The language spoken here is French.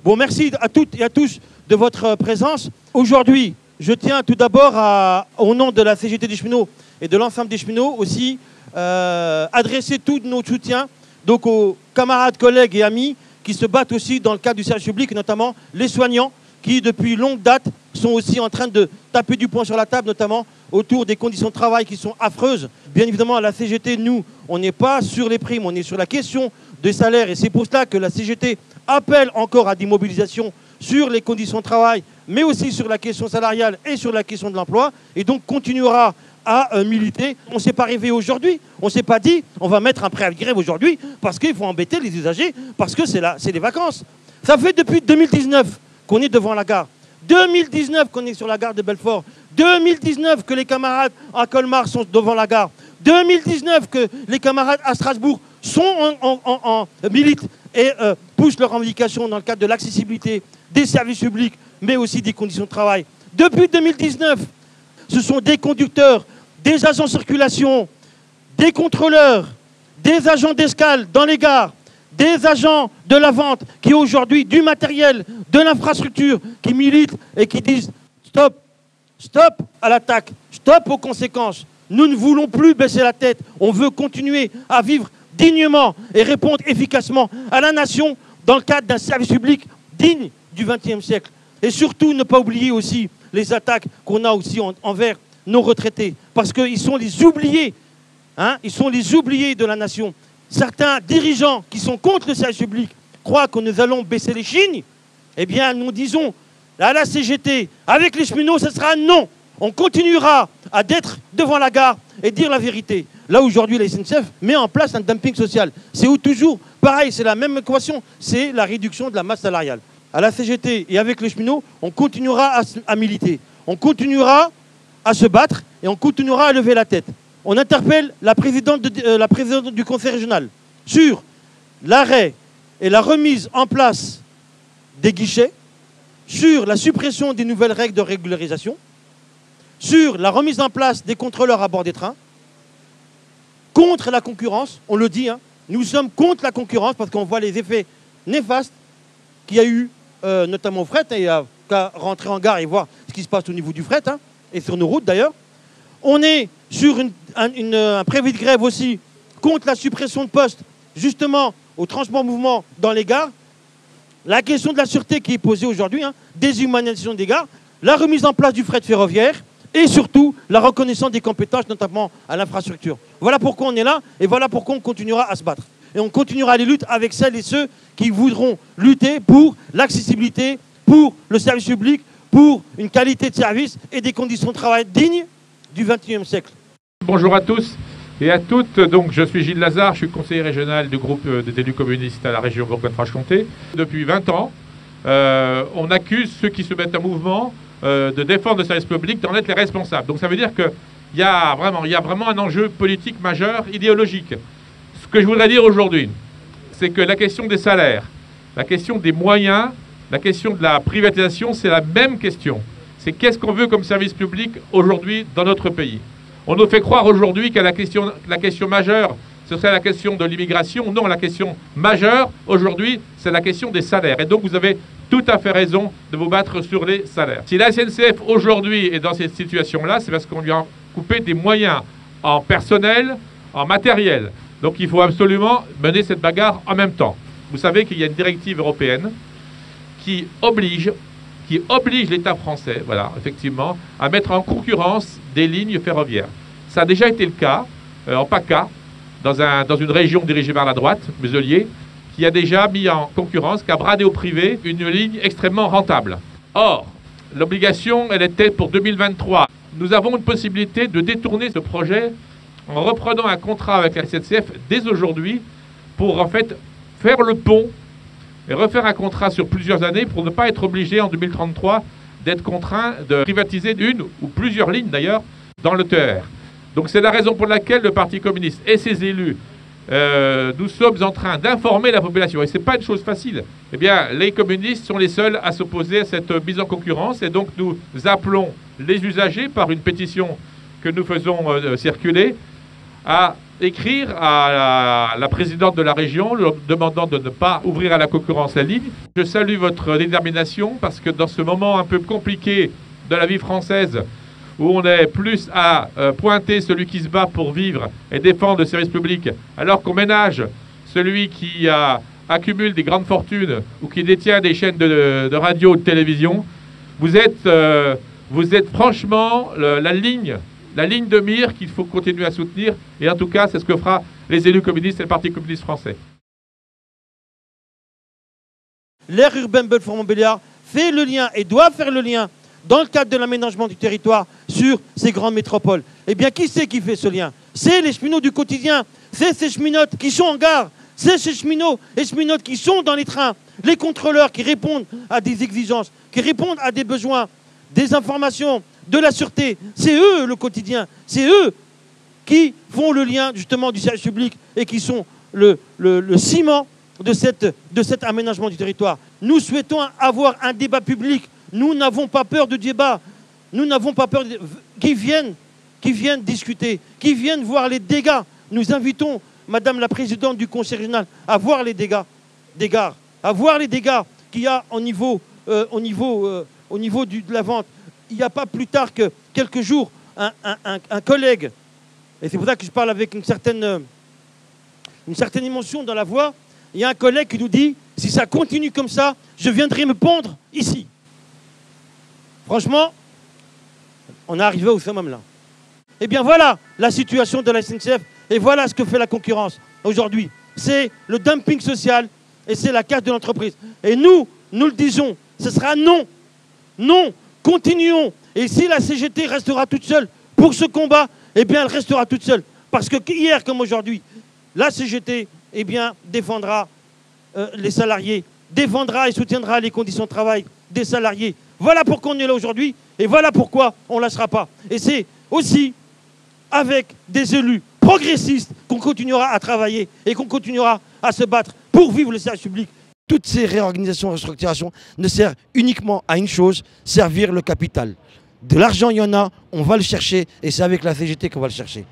Bon, merci à toutes et à tous de votre présence. Aujourd'hui, je tiens tout d'abord, au nom de la CGT des cheminots et de l'ensemble des cheminots aussi, adresser tous nos soutiens donc aux camarades, collègues et amis qui se battent aussi dans le cadre du service public, notamment les soignants qui, depuis longue date, sont aussi en train de taper du poing sur la table, notamment autour des conditions de travail qui sont affreuses. Bien évidemment, à la CGT, nous, on n'est pas sur les primes, on est sur la question des salaires. Et c'est pour cela que la CGT appelle encore à des mobilisations sur les conditions de travail, mais aussi sur la question salariale et sur la question de l'emploi. Et donc, continuera à militer. On ne s'est pas rêvé aujourd'hui, on ne s'est pas dit on va mettre un préavis de grève aujourd'hui parce qu'il faut embêter les usagers, parce que c'est les vacances. Ça fait depuis 2019 qu'on est devant la gare. 2019 qu'on est sur la gare de Belfort. 2019 que les camarades à Colmar sont devant la gare. 2019 que les camarades à Strasbourg sont militent et poussent leurs revendications dans le cadre de l'accessibilité des services publics, mais aussi des conditions de travail. Depuis 2019, ce sont des conducteurs, des agents de circulation, des contrôleurs, des agents d'escale dans les gares, des agents de la vente qui aujourd'hui, du matériel, de l'infrastructure, qui militent et qui disent stop, stop à l'attaque, stop aux conséquences. Nous ne voulons plus baisser la tête, on veut continuer à vivre dignement et répondre efficacement à la nation dans le cadre d'un service public digne du XXe siècle. Et surtout, ne pas oublier aussi les attaques qu'on a aussi envers nos retraités, parce qu'ils sont les oubliés, hein, ils sont les oubliés de la nation. Certains dirigeants qui sont contre le service public croient que nous allons baisser les chignes. Eh bien, nous disons à la CGT, avec les cheminots, ce sera non. On continuera à d'être devant la gare et dire la vérité. Là, aujourd'hui, la SNCF met en place un dumping social. C'est où toujours, pareil, c'est la même équation, c'est la réduction de la masse salariale. À la CGT et avec les cheminots, on continuera à militer. On continuera à se battre et on continuera à lever la tête. On interpelle la présidente du conseil régional sur l'arrêt et la remise en place des guichets, sur la suppression des nouvelles règles de régularisation, sur la remise en place des contrôleurs à bord des trains, contre la concurrence, on le dit, hein, nous sommes contre la concurrence parce qu'on voit les effets néfastes qu'il y a eu, notamment au fret, et il n'y a qu'à rentrer en gare et voir ce qui se passe au niveau du fret, hein, et sur nos routes d'ailleurs. On est sur un préavis de grève aussi contre la suppression de postes, justement, au transport-mouvement dans les gares. La question de la sûreté qui est posée aujourd'hui, hein, déshumanisation des gares, la remise en place du fret ferroviaire et surtout la reconnaissance des compétences, notamment à l'infrastructure. Voilà pourquoi on est là et voilà pourquoi on continuera à se battre. Et on continuera les luttes avec celles et ceux qui voudront lutter pour l'accessibilité, pour le service public, pour une qualité de service et des conditions de travail dignes du XXIe siècle. Bonjour à tous et à toutes. Donc, je suis Gilles Lazare, je suis conseiller régional du groupe des élus communistes à la région Bourgogne-Franche-Comté. Depuis 20 ans, on accuse ceux qui se mettent en mouvement de défendre le service public d'en être les responsables. Donc ça veut dire qu'il y a vraiment un enjeu politique majeur, idéologique. Ce que je voudrais dire aujourd'hui, c'est que la question des salaires, la question des moyens, la question de la privatisation, c'est la même question. C'est qu'est-ce qu'on veut comme service public aujourd'hui dans notre pays. On nous fait croire aujourd'hui que la question majeure, ce serait la question de l'immigration. Non, la question majeure aujourd'hui, c'est la question des salaires. Et donc vous avez tout à fait raison de vous battre sur les salaires. Si la SNCF aujourd'hui est dans cette situation-là, c'est parce qu'on lui a coupé des moyens en personnel, en matériel. Donc il faut absolument mener cette bagarre en même temps. Vous savez qu'il y a une directive européenne qui oblige l'État français, voilà, effectivement, à mettre en concurrence des lignes ferroviaires. Ça a déjà été le cas, en PACA, dans une région dirigée vers la droite, Muselier, qui a déjà mis en concurrence, qui a bradé au privé une ligne extrêmement rentable. Or, l'obligation, elle était pour 2023. Nous avons une possibilité de détourner ce projet en reprenant un contrat avec la SNCF dès aujourd'hui pour en fait faire le pont et refaire un contrat sur plusieurs années pour ne pas être obligé en 2033 d'être contraint de privatiser une ou plusieurs lignes d'ailleurs dans le TER. Donc c'est la raison pour laquelle le Parti communiste et ses élus, nous sommes en train d'informer la population. Et ce n'est pas une chose facile. Eh bien, les communistes sont les seuls à s'opposer à cette mise en concurrence. Et donc nous appelons les usagers par une pétition que nous faisons circuler à écrire à la présidente de la région, leur demandant de ne pas ouvrir à la concurrence la ligne. Je salue votre détermination parce que dans ce moment un peu compliqué de la vie française, où on est plus à pointer celui qui se bat pour vivre et défendre le service public, alors qu'on ménage celui qui accumule des grandes fortunes ou qui détient des chaînes de radio ou de télévision, vous êtes franchement la ligne de mire qu'il faut continuer à soutenir. Et en tout cas, c'est ce que fera les élus communistes et le Parti communiste français. L'aire urbaine Belfort-Montbéliard fait le lien et doit faire le lien dans le cadre de l'aménagement du territoire sur ces grandes métropoles. Eh bien, qui c'est qui fait ce lien? C'est les cheminots du quotidien, c'est ces cheminotes qui sont en gare, c'est ces cheminots et cheminotes qui sont dans les trains, les contrôleurs qui répondent à des exigences, qui répondent à des besoins, des informations, de la sûreté. C'est eux le quotidien, c'est eux qui font le lien justement du service public et qui sont le ciment de cet aménagement du territoire. Nous souhaitons avoir un débat public. Nous n'avons pas peur de débat. Nous n'avons pas peur qu'ils viennent discuter, qu'ils viennent voir les dégâts. Nous invitons Madame la Présidente du Conseil régional à voir les dégâts des gares, à voir les dégâts qu'il y a au niveau de la vente. Il n'y a pas plus tard que quelques jours, un collègue, et c'est pour ça que je parle avec une certaine émotion dans la voix, il y a un collègue qui nous dit, si ça continue comme ça, je viendrai me pendre ici. Franchement, on est arrivé au summum là. Eh bien voilà la situation de la SNCF et voilà ce que fait la concurrence aujourd'hui. C'est le dumping social et c'est la casse de l'entreprise. Et nous le disons, ce sera non. Non, continuons. Et si la CGT restera toute seule pour ce combat, eh bien elle restera toute seule. Parce que hier comme aujourd'hui, la CGT eh bien, défendra les salariés, défendra et soutiendra les conditions de travail des salariés. Voilà pourquoi on est là aujourd'hui et voilà pourquoi on ne lâchera pas. Et c'est aussi avec des élus progressistes qu'on continuera à travailler et qu'on continuera à se battre pour vivre le service public. Toutes ces réorganisations et restructurations ne servent uniquement à une chose, servir le capital. De l'argent, il y en a, on va le chercher et c'est avec la CGT qu'on va le chercher.